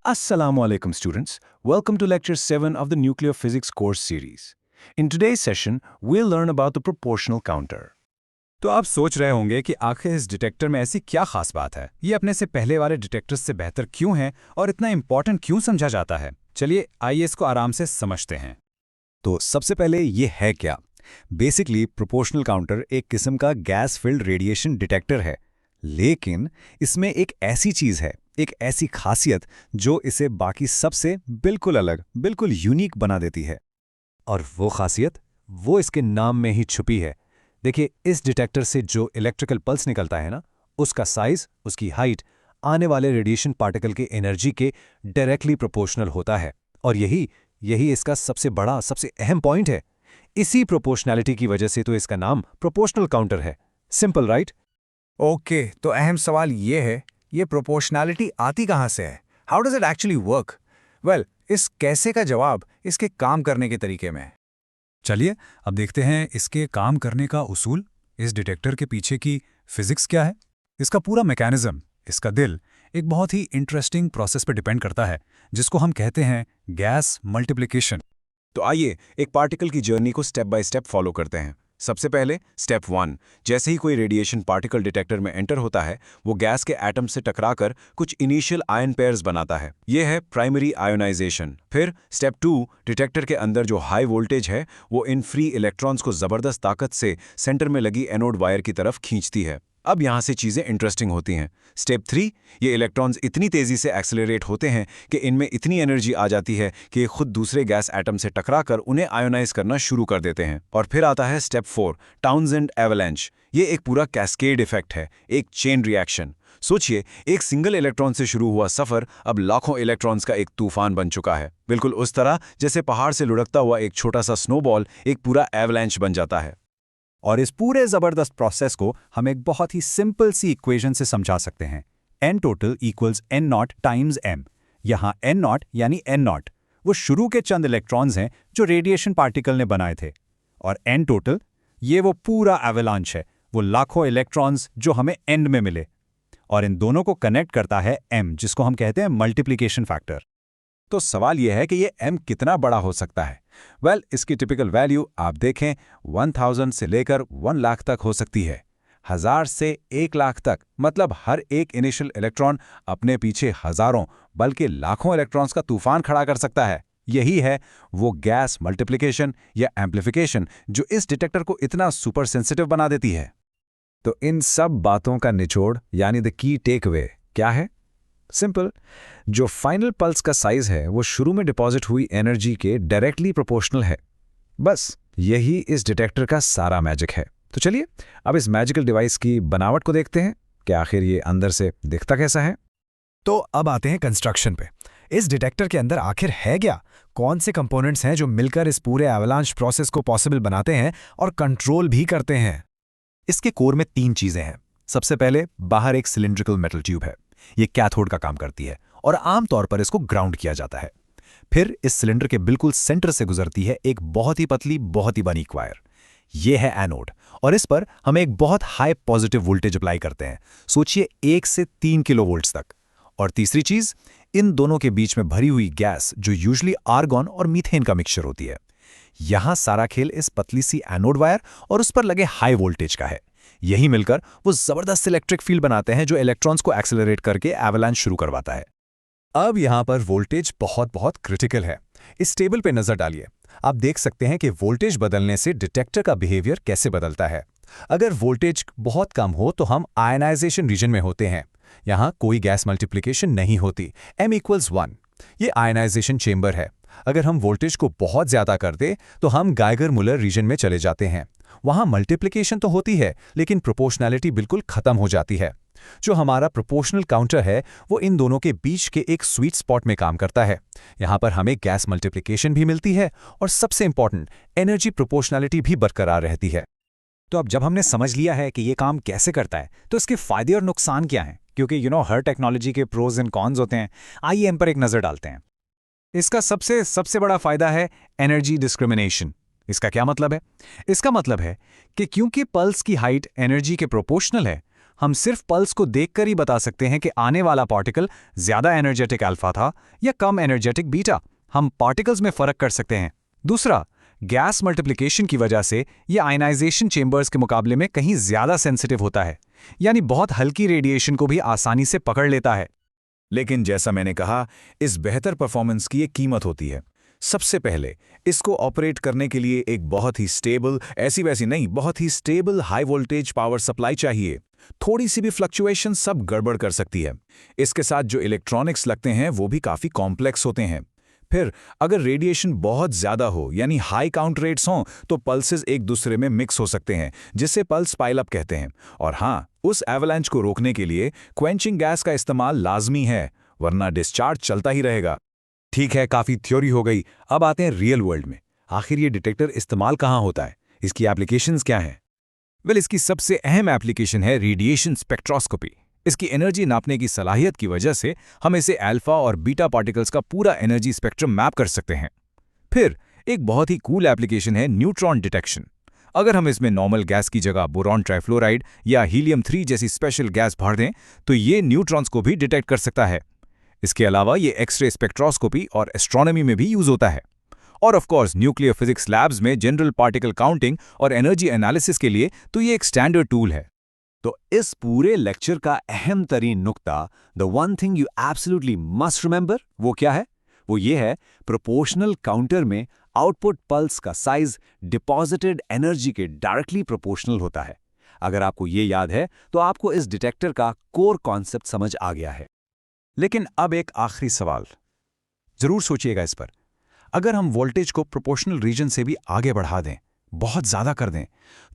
Assalamu alaikum students. Welcome to lecture 7 of the Nuclear Physics course series. In today's session, we'll learn about the proportional counter. तो आप सोच रहे होंगे कि आखिर इस डिटेक्टर में ऐसी क्या खास बात है, ये अपने से पहले वाले डिटेक्टर्स से बेहतर क्यों है और इतना इंपॉर्टेंट क्यों समझा जाता है। चलिए आइए इसको आराम से समझते हैं। तो सबसे पहले ये है क्या। बेसिकली प्रोपोर्शनल काउंटर एक किस्म का गैस फिल्ड रेडिएशन डिटेक्टर है, लेकिन इसमें एक ऐसी चीज़ है, एक ऐसी खासियत जो इसे बाकी सबसे बिल्कुल अलग, बिल्कुल यूनिक बना देती है। और वो खासियत वो इसके नाम में ही छुपी है। देखिए, इस डिटेक्टर से जो इलेक्ट्रिकल पल्स निकलता है ना, उसका साइज, उसकी हाइट आने वाले रेडिएशन पार्टिकल के एनर्जी के डायरेक्टली प्रोपोर्शनल होता है। और यही इसका सबसे बड़ा, सबसे अहम पॉइंट है। इसी प्रोपोर्शनैलिटी की वजह से तो इसका नाम प्रोपोर्शनल काउंटर है। Simple, right? ओके, तो अहम सवाल ये है, ये प्रोपोर्शनैलिटी आती कहाँ से है? How does it actually work? Well, इस कैसे का जवाब इसके काम करने के तरीके में है। चलिए अब देखते हैं इसके काम करने का उसूल। इस डिटेक्टर के पीछे की फिजिक्स क्या है, इसका पूरा मैकेनिज्म, इसका दिल एक बहुत ही इंटरेस्टिंग प्रोसेस पर डिपेंड करता है, जिसको हम कहते हैं गैस मल्टीप्लिकेशन। तो आइए एक पार्टिकल की जर्नी को स्टेप बाय स्टेप फॉलो करते हैं। सबसे पहले स्टेप 1, जैसे ही कोई रेडिएशन पार्टिकल डिटेक्टर में एंटर होता है, वो गैस के एटम से टकराकर कुछ इनिशियल आयन पेयर्स बनाता है। ये है प्राइमरी आयोनाइजेशन। फिर स्टेप 2, डिटेक्टर के अंदर जो हाई वोल्टेज है वो इन फ्री इलेक्ट्रॉन्स को जबरदस्त ताकत से सेंटर में लगी एनोड वायर की तरफ खींचती है। अब यहाँ से चीज़ें इंटरेस्टिंग होती हैं। स्टेप 3, ये इलेक्ट्रॉन्स इतनी तेज़ी से एक्सेलरेट होते हैं कि इनमें इतनी एनर्जी आ जाती है कि ये खुद दूसरे गैस एटम से टकराकर उन्हें आयोनाइज करना शुरू कर देते हैं। और फिर आता है स्टेप 4, टाउनसेंड एवलांच। ये एक पूरा कैस्केड इफेक्ट है, एक चेन रिएक्शन। सोचिए, एक सिंगल इलेक्ट्रॉन से शुरू हुआ सफ़र अब लाखों इलेक्ट्रॉन्स का एक तूफान बन चुका है। बिल्कुल उस तरह जैसे पहाड़ से लुढ़कता हुआ एक छोटा सा स्नोबॉल एक पूरा एवलांच बन जाता है। और इस पूरे जबरदस्त प्रोसेस को हम एक बहुत ही सिंपल सी इक्वेशन से समझा सकते हैं। n total equals n0 times m। यहाँ n0 यानी n0 वो शुरू के चंद इलेक्ट्रॉन्स हैं जो रेडिएशन पार्टिकल ने बनाए थे, और n total ये वो पूरा एवलांच है, वो लाखों इलेक्ट्रॉन्स जो हमें एंड में मिले। और इन दोनों को कनेक्ट करता है m, जिसको हम कहते हैं मल्टीप्लिकेशन फैक्टर। तो सवाल यह है कि ये m कितना बड़ा हो सकता है। वेल, इसकी टिपिकल वैल्यू आप देखें 1000 से लेकर 1 लाख तक हो सकती है। 1000 से 1 लाख तक, मतलब हर एक इनिशियल इलेक्ट्रॉन अपने पीछे हजारों बल्कि लाखों इलेक्ट्रॉन्स का तूफान खड़ा कर सकता है। यही है वो गैस मल्टीप्लिकेशन या एम्प्लीफिकेशन जो इस डिटेक्टर को इतना सुपर सेंसिटिव बना देती है। तो इन सब बातों का निचोड़ यानी द की टेक अवे क्या है? सिंपल, जो फाइनल पल्स का साइज है वो शुरू में डिपॉजिट हुई एनर्जी के डायरेक्टली प्रोपोर्शनल है। बस यही इस डिटेक्टर का सारा मैजिक है। तो चलिए अब इस मैजिकल डिवाइस की बनावट को देखते हैं कि आखिर ये अंदर से दिखता कैसा है। तो अब आते हैं कंस्ट्रक्शन पे। इस डिटेक्टर के अंदर आखिर है क्या, कौन से कंपोनेंट्स हैं जो मिलकर इस पूरे एवलांच प्रोसेस को पॉसिबल बनाते हैं और कंट्रोल भी करते हैं। इसके कोर में 3 चीजें हैं। सबसे पहले बाहर एक सिलिंड्रिकल मेटल ट्यूब है, ये कैथोड का काम करती है और आमतौर पर इसको ग्राउंड किया जाता है। फिर इस सिलेंडर के बिल्कुल सेंटर से गुजरती है एक बहुत ही पतली, बहुत ही बारीक वायर। ये है एनोड, और इस पर हम एक बहुत हाई पॉजिटिव वोल्टेज अप्लाई करते हैं। सोचिए 1 से 3 किलोवोल्ट्स तक। और तीसरी चीज, इन दोनों के बीच में भरी हुई गैस जो यूजुअली आर्गॉन और मीथेन का मिक्सचर होती है। यहां सारा खेल इस पतली सी एनोड वायर और उस पर लगे हाई वोल्टेज का है। यही मिलकर वो जबरदस्त इलेक्ट्रिक फील्ड बनाते हैं जो इलेक्ट्रॉन्स को एक्सेलरेट करके एवलांच शुरू करवाता है। अब यहां पर वोल्टेज बहुत बहुत क्रिटिकल है। इस टेबल पे नजर डालिए, आप देख सकते हैं कि वोल्टेज बदलने से डिटेक्टर का बिहेवियर कैसे बदलता है। अगर वोल्टेज बहुत कम हो तो हम आयनाइजेशन रीजन में होते हैं। यहाँ कोई गैस मल्टीप्लिकेशन नहीं होती, m=1। ये आयनाइजेशन चेंबर है। अगर हम वोल्टेज को बहुत ज्यादा कर दें तो हम गाइगर-मुलर रीजन में चले जाते हैं। वहां मल्टीप्लिकेशन तो होती है, लेकिन प्रोपोर्शनैलिटी बिल्कुल खत्म हो जाती है। जो हमारा प्रोपोर्शनल काउंटर है वो इन दोनों के बीच के एक स्वीट स्पॉट में काम करता है। यहाँ पर हमें गैस मल्टीप्लिकेशन भी मिलती है और सबसे इंपॉर्टेंट एनर्जी प्रोपोर्शनैलिटी भी बरकरार रहती है। तो अब जब हमने समझ लिया है कि ये काम कैसे करता है, तो इसके फायदे और नुकसान क्या हैं, क्योंकि हर टेक्नोलॉजी के प्रोज एंड कॉन्स होते हैं। आइए इन पर एक नजर डालते हैं। इसका सबसे बड़ा फायदा है एनर्जी डिस्क्रिमिनेशन। इसका क्या मतलब है? इसका मतलब है कि क्योंकि पल्स की हाइट एनर्जी के प्रोपोर्शनल है, हम सिर्फ पल्स को देखकर ही बता सकते हैं कि आने वाला पार्टिकल ज्यादा एनर्जेटिक अल्फा था या कम एनर्जेटिक बीटा। हम पार्टिकल्स में फर्क कर सकते हैं। दूसरा, गैस मल्टीप्लिकेशन की वजह से यह आयनाइजेशन चेंबर्स के मुकाबले में कहीं ज्यादा सेंसिटिव होता है, यानी बहुत हल्की रेडिएशन को भी आसानी से पकड़ लेता है। लेकिन जैसा मैंने कहा, इस बेहतर परफॉर्मेंस की एक कीमत होती है। सबसे पहले इसको ऑपरेट करने के लिए एक बहुत ही स्टेबल, ऐसी वैसी नहीं, बहुत ही stable high voltage power supply चाहिए। थोड़ी सी भी फ्लक्चुएशन सब गड़बड़ कर सकती है। इसके साथ जो इलेक्ट्रॉनिक्स लगते हैं वो भी काफ़ी कॉम्प्लेक्स होते हैं। फिर अगर रेडिएशन बहुत ज़्यादा हो, यानी हाई काउंट रेट्स हों, तो पल्सेस एक दूसरे में मिक्स हो सकते हैं, जिसे पल्स पाइलअप कहते हैं। और हाँ, उस एवलांच को रोकने के लिए क्वेंचिंग गैस का इस्तेमाल लाजमी है, वरना डिस्चार्ज चलता ही रहेगा। ठीक है, काफ़ी थ्योरी हो गई। अब आते हैं रियल वर्ल्ड में। आखिर ये डिटेक्टर इस्तेमाल कहाँ होता है? इसकी एप्लीकेशंस क्या हैं? इसकी सबसे अहम एप्लीकेशन है रेडिएशन स्पेक्ट्रोस्कोपी। इसकी एनर्जी नापने की सलाहियत की वजह से हम इसे अल्फा और बीटा पार्टिकल्स का पूरा एनर्जी स्पेक्ट्रम मैप कर सकते हैं। फिर एक बहुत ही कूल एप्लीकेशन है न्यूट्रॉन डिटेक्शन। अगर हम इसमें नॉर्मल गैस की जगह बोरॉन ट्राइफ्लोराइड या हीलियम-3 जैसी स्पेशल गैस भर दें, तो ये न्यूट्रॉन्स को भी डिटेक्ट कर सकता है। इसके अलावा ये एक्सरे स्पेक्ट्रोस्कोपी और एस्ट्रोनॉमी में भी यूज होता है। और of course nuclear physics labs में जनरल पार्टिकल काउंटिंग और एनर्जी एनालिसिस के लिए तो ये एक स्टैंडर्ड टूल है। तो इस पूरे लेक्चर का अहम तरीन नुक्ता, the one thing you absolutely must remember, वो क्या है? वो ये है, प्रोपोर्शनल काउंटर में आउटपुट पल्स का साइज डिपॉजिटेड एनर्जी के डायरेक्टली प्रोपोर्शनल होता है। अगर आपको ये याद है तो आपको इस डिटेक्टर का कोर कॉन्सेप्ट समझ आ गया है। लेकिन अब एक आखिरी सवाल, जरूर सोचिएगा इस पर। अगर हम वोल्टेज को प्रोपोर्शनल रीजन से भी आगे बढ़ा दें, बहुत ज्यादा कर दें,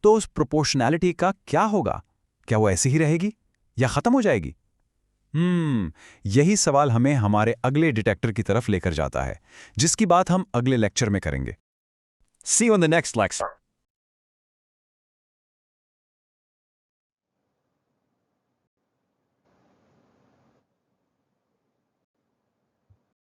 तो उस प्रोपोर्शनैलिटी का क्या होगा? क्या वो ऐसी ही रहेगी या खत्म हो जाएगी? यही सवाल हमें हमारे अगले डिटेक्टर की तरफ लेकर जाता है, जिसकी बात हम अगले लेक्चर में करेंगे। See you on the next lecture.